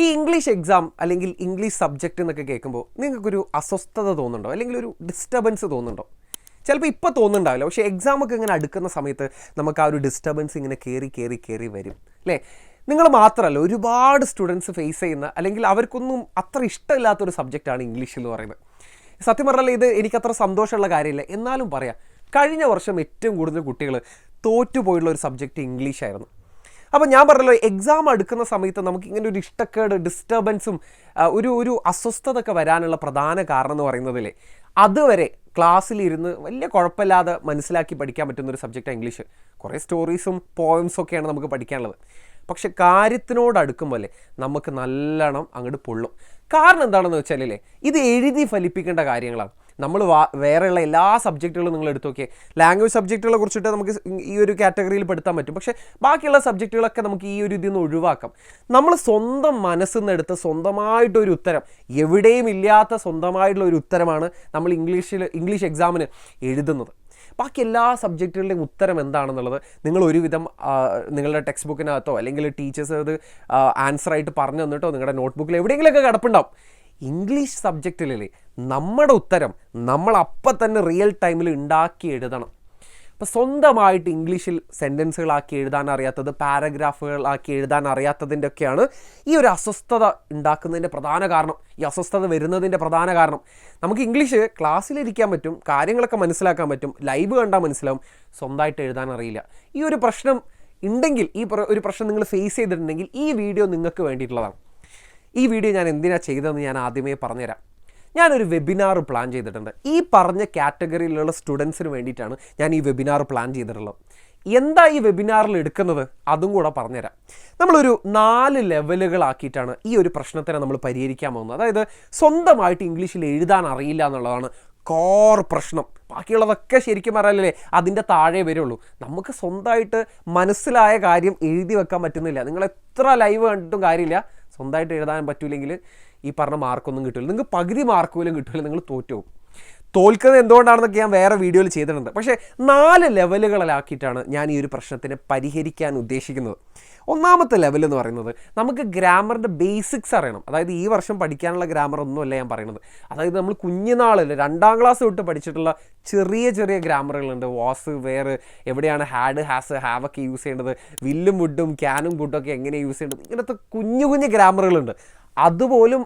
ഈ English exam അല്ലെങ്കിൽ English subject എന്നൊക്കെ കേൾക്കുമ്പോൾ നിങ്ങൾക്കൊരു അസ്വസ്ഥത തോന്നുന്നുണ്ടോ, അല്ലെങ്കിൽ ഒരു ഡിസ്റ്റർബൻസ് തോന്നുന്നുണ്ടോ? ചിലപ്പോൾ ഇപ്പോൾ തോന്നുന്നുണ്ടാവില്ല, പക്ഷേ എക്സാമൊക്കെ ഇങ്ങനെ അടുക്കുന്ന സമയത്ത് നമുക്ക് ആ ഒരു ഡിസ്റ്റർബൻസ് ഇങ്ങനെ കയറി വരും അല്ലേ? നിങ്ങൾ മാത്രമല്ല, ഒരുപാട് സ്റ്റുഡൻസ് ഫേസ് ചെയ്യുന്ന, അല്ലെങ്കിൽ അവർക്കൊന്നും അത്ര ഇഷ്ടമില്ലാത്തൊരു സബ്ജക്റ്റാണ് ഇംഗ്ലീഷ് എന്ന് പറയുന്നത്. സത്യം പറഞ്ഞാൽ ഇത് എനിക്കത്ര സന്തോഷമുള്ള കാര്യമില്ല, എന്നാലും പറയാം, കഴിഞ്ഞ വർഷം ഏറ്റവും കൂടുതൽ കുട്ടികൾ തോറ്റുപോയുള്ള ഒരു സബ്ജക്റ്റ് ഇംഗ്ലീഷായിരുന്നു. അപ്പോൾ ഞാൻ പറഞ്ഞല്ലോ, എക്സാം അടുക്കുന്ന സമയത്ത് നമുക്കിങ്ങനെ ഒരു ഇഷ്ടക്കേട്, ഡിസ്റ്റർബൻസും ഒരു അസ്വസ്ഥതയൊക്കെ വരാനുള്ള പ്രധാന കാരണം എന്ന് പറയുന്നതില്ലേ, അതുവരെ ക്ലാസ്സിലിരുന്ന് വലിയ കുഴപ്പമില്ലാതെ മനസ്സിലാക്കി പഠിക്കാൻ പറ്റുന്നൊരു സബ്ജക്റ്റാണ് ഇംഗ്ലീഷ്. കുറേ സ്റ്റോറീസും പോയംസും ഒക്കെയാണ് നമുക്ക് പഠിക്കാനുള്ളത്. പക്ഷെ കാര്യത്തിനോട് അടുക്കുമ്പോൾ നമുക്ക് നല്ലോണം അങ്ങോട്ട് പൊള്ളും. കാരണം എന്താണെന്ന് വെച്ചാലേ, ഇത് എഴുതി ഫലിപ്പിക്കേണ്ട കാര്യങ്ങളാണ്. നമ്മൾ വേറെയുള്ള എല്ലാ സബ്ജക്റ്റുകളും നിങ്ങൾ എടുത്തു നോക്കിയേ, ലാംഗ്വേജ് സബ്ജക്റ്റുകളെ കുറിച്ചിട്ട് നമുക്ക് ഈ ഒരു കാറ്റഗറിയിൽ പെടുത്താൻ പറ്റും. പക്ഷേ ബാക്കിയുള്ള സബ്ജക്റ്റുകളൊക്കെ നമുക്ക് ഈ ഒരു ഇതിൽ നിന്ന് ഒഴിവാക്കാം. നമ്മൾ സ്വന്തം മനസ്സിൽ നിന്ന് എടുത്ത് സ്വന്തമായിട്ടൊരു ഉത്തരം, എവിടെയും ഇല്ലാത്ത സ്വന്തമായിട്ടുള്ള ഒരു ഉത്തരമാണ് നമ്മൾ ഇംഗ്ലീഷ് എക്സാമിന് എഴുതുന്നത്. ബാക്കി എല്ലാ സബ്ജക്റ്റുകളുടെയും ഉത്തരം എന്താണെന്നുള്ളത് നിങ്ങൾ ഒരുവിധം നിങ്ങളുടെ ടെക്സ്റ്റ് ബുക്കിനകത്തോ അല്ലെങ്കിൽ ടീച്ചേഴ്സ് അത് ആൻസറായിട്ട് പറഞ്ഞു തന്നിട്ടോ നിങ്ങളുടെ നോട്ട്ബുക്കിൽ എവിടെയെങ്കിലുമൊക്കെ കിടപ്പുണ്ടാവും. ഇംഗ്ലീഷ് സബ്ജക്റ്റിലല്ലേ നമ്മുടെ ഉത്തരം നമ്മൾ അപ്പം തന്നെ റിയൽ ടൈമിൽ ഉണ്ടാക്കി എഴുതണം. അപ്പോൾ സ്വന്തമായിട്ട് ഇംഗ്ലീഷിൽ സെൻറ്റൻസുകളാക്കി എഴുതാൻ അറിയാത്തത്, പാരഗ്രാഫുകളാക്കി എഴുതാൻ അറിയാത്തതിൻ്റെ ഒക്കെയാണ് ഈ ഒരു അസ്വസ്ഥത ഉണ്ടാക്കുന്നതിൻ്റെ പ്രധാന കാരണം, ഈ അസ്വസ്ഥത വരുന്നതിൻ്റെ പ്രധാന കാരണം. നമുക്ക് ഇംഗ്ലീഷ് ക്ലാസ്സിലിരിക്കാൻ പറ്റും, കാര്യങ്ങളൊക്കെ മനസ്സിലാക്കാൻ പറ്റും, ലൈവ് കണ്ടാൽ മനസ്സിലാവും, സ്വന്തമായിട്ട് എഴുതാൻ അറിയില്ല. ഈ ഒരു പ്രശ്നം ഉണ്ടെങ്കിൽ, ഈ ഒരു പ്രശ്നം നിങ്ങൾ ഫേസ് ചെയ്തിട്ടുണ്ടെങ്കിൽ ഈ വീഡിയോ നിങ്ങൾക്ക് വേണ്ടിയിട്ടുള്ളതാണ്. ഈ വീഡിയോ ഞാൻ എന്തിനാണ് ചെയ്തതെന്ന് ഞാൻ ആദ്യമേ പറഞ്ഞുതരാം. ഞാനൊരു വെബിനാർ പ്ലാൻ ചെയ്തിട്ടുണ്ട്. ഈ പറഞ്ഞ കാറ്റഗറിയിലുള്ള സ്റ്റുഡൻസിന് വേണ്ടിയിട്ടാണ് ഞാൻ ഈ വെബിനാർ പ്ലാൻ ചെയ്തിട്ടുള്ളത്. എന്താ ഈ വെബിനാറിൽ എടുക്കുന്നത് അതും കൂടെ പറഞ്ഞുതരാം. നമ്മളൊരു 4 ലെവലുകളാക്കിയിട്ടാണ് ഈ ഒരു പ്രശ്നത്തിനെ നമ്മൾ പരിഹരിക്കാൻ പോകുന്നത്. അതായത് സ്വന്തമായിട്ട് ഇംഗ്ലീഷിൽ എഴുതാൻ അറിയില്ല എന്നുള്ളതാണ് കോർ പ്രശ്നം. ബാക്കിയുള്ളതൊക്കെ ശരിക്കും പറയാനല്ലേ അതിൻ്റെ താഴെ വരുള്ളൂ. നമുക്ക് സ്വന്തമായിട്ട് മനസ്സിലായ കാര്യം എഴുതി വെക്കാൻ പറ്റുന്നില്ല. നിങ്ങൾ എത്ര ലൈവ് കണ്ടിട്ടും കാര്യമില്ല, സ്വന്തമായിട്ട് എഴുതാൻ പറ്റൂലെങ്കിൽ ഈ പറഞ്ഞ മാർക്കൊന്നും കിട്ടില്ല. നിങ്ങൾക്ക് പകുതി മാർക്ക് പോലും കിട്ടില്ല, നിങ്ങൾ തോറ്റുപോകും. തോൽക്കുന്നത് എന്തുകൊണ്ടാണെന്നൊക്കെ ഞാൻ വേറെ വീഡിയോയിൽ ചെയ്തിട്ടുണ്ട്. പക്ഷേ 4 ലെവലുകളിലാക്കിയിട്ടാണ് ഞാൻ ഈ ഒരു പ്രശ്നത്തിനെ പരിഹരിക്കാൻ ഉദ്ദേശിക്കുന്നത്. ഒന്നാമത്തെ ലെവൽ എന്ന് പറയുന്നത്, നമുക്ക് ഗ്രാമറിൻ്റെ ബേസിക്സ് അറിയണം. അതായത് ഈ വർഷം പഠിക്കാനുള്ള ഗ്രാമർ ഒന്നുമല്ല ഞാൻ പറയുന്നത്. അതായത് നമ്മൾ കുഞ്ഞുനാളിൽ 2ാം ക്ലാസ് തൊട്ട് പഠിച്ചിട്ടുള്ള ചെറിയ ഗ്രാമറുകളുണ്ട്. വാസ്, വേർ, എവിടെയാണ് ഹാഡ്, ഹാസ്, ഹാവ് ഒക്കെ യൂസ് ചെയ്യേണ്ടത്, വില്ലും വുഡും ക്യാനും വുഡൊക്കെ എങ്ങനെ യൂസ് ചെയ്യേണ്ടത്, ഇങ്ങനത്തെ കുഞ്ഞു ഗ്രാമറുകളുണ്ട്. അതുപോലും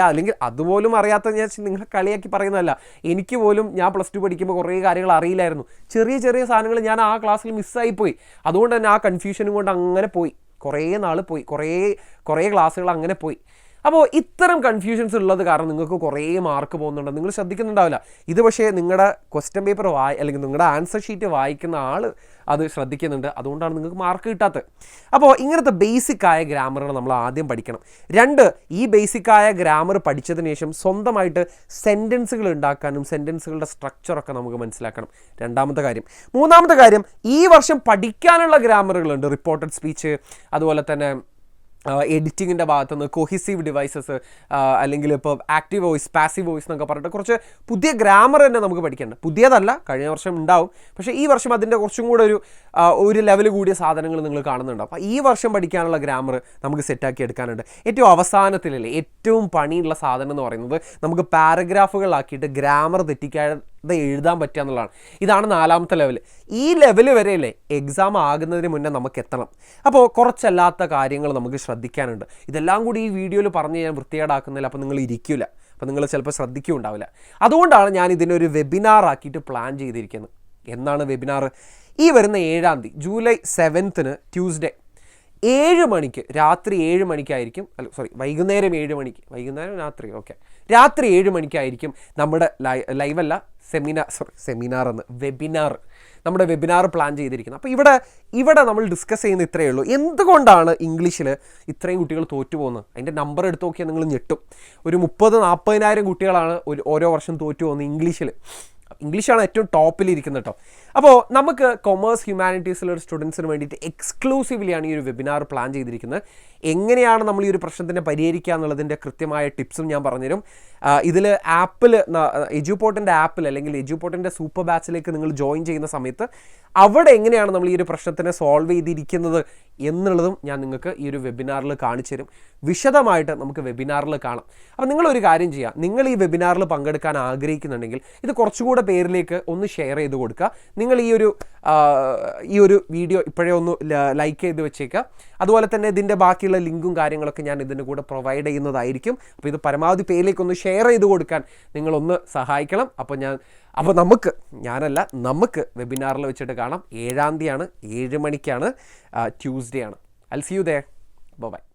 അല്ലെങ്കിൽ അതുപോലും അറിയാത്ത ഞാൻ നിങ്ങളെ കളിയാക്കി പറയുന്നതല്ല. എനിക്ക് പോലും ഞാൻ +2 പഠിക്കുമ്പോൾ കുറേ കാര്യങ്ങൾ അറിയില്ലായിരുന്നു. ചെറിയ സാധനങ്ങൾ ഞാൻ ആ ക്ലാസ്സിൽ മിസ്സായിപ്പോയി. അതുകൊണ്ട് തന്നെ ആ കൺഫ്യൂഷനും കൊണ്ട് അങ്ങനെ പോയി, കുറേ നാൾ പോയി, കുറേ ക്ലാസ്സുകൾ അങ്ങനെ പോയി. അപ്പോൾ ഇത്തരം കൺഫ്യൂഷൻസ് ഉള്ളത് കാരണം നിങ്ങൾക്ക് കുറേ മാർക്ക് പോകുന്നുണ്ട്, നിങ്ങൾ ശ്രദ്ധിക്കുന്നുണ്ടാവില്ല. ഇത് പക്ഷേ നിങ്ങളുടെ ക്വസ്റ്റ്യൻ പേപ്പർ അല്ലെങ്കിൽ നിങ്ങളുടെ ആൻസർ ഷീറ്റ് വായിക്കുന്ന ആൾ അത് ശ്രദ്ധിക്കുന്നുണ്ട്. അതുകൊണ്ടാണ് നിങ്ങൾക്ക് മാർക്ക് കിട്ടാത്തത്. അപ്പോൾ ഇങ്ങനത്തെ ബേസിക്കായ ഗ്രാമറുകൾ നമ്മൾ ആദ്യം പഠിക്കണം. 2, ഈ ബേസിക്കായ ഗ്രാമർ പഠിച്ചതിന് ശേഷം സ്വന്തമായിട്ട് സെൻറ്റൻസുകൾ ഉണ്ടാക്കാനും സെൻറ്റൻസുകളുടെ സ്ട്രക്ചറൊക്കെ നമുക്ക് മനസ്സിലാക്കണം. 2ാമത്തെ കാര്യം. 3ാമത്തെ കാര്യം, ഈ വർഷം പഠിക്കാനുള്ള ഗ്രാമറുകളുണ്ട്. റിപ്പോർട്ടഡ് സ്പീച്ച്, അതുപോലെ തന്നെ എഡിറ്റിങ്ങിൻ്റെ ഭാഗത്തുനിന്ന് കൊഹിസീവ് ഡിവൈസസ്, അല്ലെങ്കിൽ ഇപ്പോൾ ആക്റ്റീവ് വോയിസ്, പാസീവ് വോയിസ് എന്നൊക്കെ പറഞ്ഞിട്ട് കുറച്ച് പുതിയ ഗ്രാമർ തന്നെ നമുക്ക് പഠിക്കേണ്ട. പുതിയതല്ല, കഴിഞ്ഞ വർഷം ഉണ്ടാവും, പക്ഷേ ഈ വർഷം അതിൻ്റെ കുറച്ചും കൂടെ ഒരു ലെവൽ കൂടിയ സാധനങ്ങൾ നിങ്ങൾ കാണുന്നുണ്ട്. അപ്പോൾ ഈ വർഷം പഠിക്കാനുള്ള ഗ്രാമർ നമുക്ക് സെറ്റാക്കി എടുക്കാനുണ്ട്. ഏറ്റവും അവസാനത്തിലല്ലേ ഏറ്റവും പണിയുള്ള സാധനം എന്ന് പറയുന്നത്, നമുക്ക് പാരഗ്രാഫുകളാക്കിയിട്ട് ഗ്രാമർ തെറ്റിക്കാതെ എഴുതാൻ പറ്റുക എന്നുള്ളതാണ്. ഇതാണ് 4ാമത്തെ ലെവൽ. ഈ ലെവൽ വരെയല്ലേ എക്സാം ആകുന്നതിന് മുന്നേ നമുക്ക് എത്തണം. അപ്പോൾ കുറച്ചല്ലാത്ത കാര്യങ്ങൾ നമുക്ക് ശ്രദ്ധിക്കാനുണ്ട്. ഇതെല്ലാം കൂടി ഈ വീഡിയോയിൽ പറഞ്ഞ് ഞാൻ വൃത്തികേടാക്കുന്നില്ല. അപ്പോൾ നിങ്ങൾ ഇരിക്കില്ല, അപ്പോൾ നിങ്ങൾ ചിലപ്പോൾ ശ്രദ്ധിക്കുകയുണ്ടാവില്ല. അതുകൊണ്ടാണ് ഞാൻ ഇതിനൊരു വെബിനാർ ആക്കിയിട്ട് പ്ലാൻ ചെയ്തിരിക്കുന്നത്. എന്നാണ് വെബിനാർ? ഈ വരുന്ന 7ാം തീയതി, ജൂലൈ 7th ട്യൂസ്ഡേ 7 മണിക്ക്, രാത്രി 7 മണിക്കായിരിക്കും, വൈകുന്നേരം 7 മണിക്ക്, രാത്രി 7 മണിക്കായിരിക്കും നമ്മുടെ ലൈവല്ല, വെബിനാർ, നമ്മുടെ വെബിനാർ പ്ലാൻ ചെയ്തിരിക്കുന്നത്. അപ്പോൾ ഇവിടെ നമ്മൾ ഡിസ്കസ് ചെയ്യുന്ന ഇത്രയേ ഉള്ളൂ. എന്തുകൊണ്ടാണ് ഇംഗ്ലീഷിൽ ഇത്രയും കുട്ടികൾ തോറ്റുപോകുന്നത്? അതിൻ്റെ നമ്പർ എടുത്ത് നോക്കിയാൽ നിങ്ങൾ ഞെട്ടും. ഒരു 30,000-40,000 കുട്ടികളാണ് ഓരോ വർഷം തോറ്റുപോകുന്നത് ഇംഗ്ലീഷിൽ. ഇംഗ്ലീഷാണ് ഏറ്റവും ടോപ്പിലിരിക്കുന്നത് കേട്ടോ. അപ്പോൾ നമുക്ക് കൊമേഴ്സ് ഹ്യൂമാനിറ്റീസിലുള്ള സ്റ്റുഡൻസിന് വേണ്ടിയിട്ട് എക്സ്ക്ലൂസീവ്ലിയാണ് ഈ ഒരു വെബിനാർ പ്ലാൻ ചെയ്തിരിക്കുന്നത്. എങ്ങനെയാണ് നമ്മൾ ഈ ഒരു പ്രശ്നത്തിനെ പരിഹരിക്കുക എന്നുള്ളതിൻ്റെ കൃത്യമായ ടിപ്സും ഞാൻ പറഞ്ഞുതരും. ഇതിൽ എഡ്യൂപോർട്ടിൻ്റെ ആപ്പിൽ അല്ലെങ്കിൽ എഡ്യൂപോർട്ടിൻ്റെ സൂപ്പർ ബാച്ചിലേക്ക് നിങ്ങൾ ജോയിൻ ചെയ്യുന്ന സമയത്ത് അവിടെ എങ്ങനെയാണ് നമ്മൾ ഈ ഒരു പ്രശ്നത്തിനെ സോൾവ് ചെയ്തിരിക്കുന്നത് എന്നുള്ളതും ഞാൻ നിങ്ങൾക്ക് ഈ ഒരു വെബിനാറിൽ കാണിച്ചു തരും. വിശദമായിട്ട് നമുക്ക് വെബിനാറിൽ കാണാം. അപ്പോൾ നിങ്ങളൊരു കാര്യം ചെയ്യുക, നിങ്ങൾ ഈ വെബിനാറിൽ പങ്കെടുക്കാൻ ആഗ്രഹിക്കുന്നുണ്ടെങ്കിൽ ഇത് കുറച്ചുകൂടെ പേരിലേക്ക് ഒന്ന് ഷെയർ ചെയ്ത് കൊടുക്കുക. നിങ്ങൾ ഈ ഒരു വീഡിയോ ഇപ്പോഴേ ഒന്ന് ലൈക്ക് ചെയ്ത് വെച്ചേക്കുക. അതുപോലെ തന്നെ ഇതിൻ്റെ ബാക്കിയുള്ള ലിങ്കും കാര്യങ്ങളൊക്കെ ഞാൻ ഇതിൻ്റെ കൂടെ പ്രൊവൈഡ് ചെയ്യുന്നതായിരിക്കും. അപ്പോൾ ഇത് പരമാവധി പേരിലേക്ക് ഒന്ന് ഷെയർ ചെയ്ത് കൊടുക്കാൻ നിങ്ങളൊന്ന് സഹായിക്കണം. അപ്പോൾ നമുക്ക് വെബിനാറിൽ വെച്ചിട്ട് കാണാം. 7-ാം തീയതിയാണ്, 7 മണിക്കാണ്, ട്യൂസ്ഡേ ആണ്. I'll see you there. Bye-bye.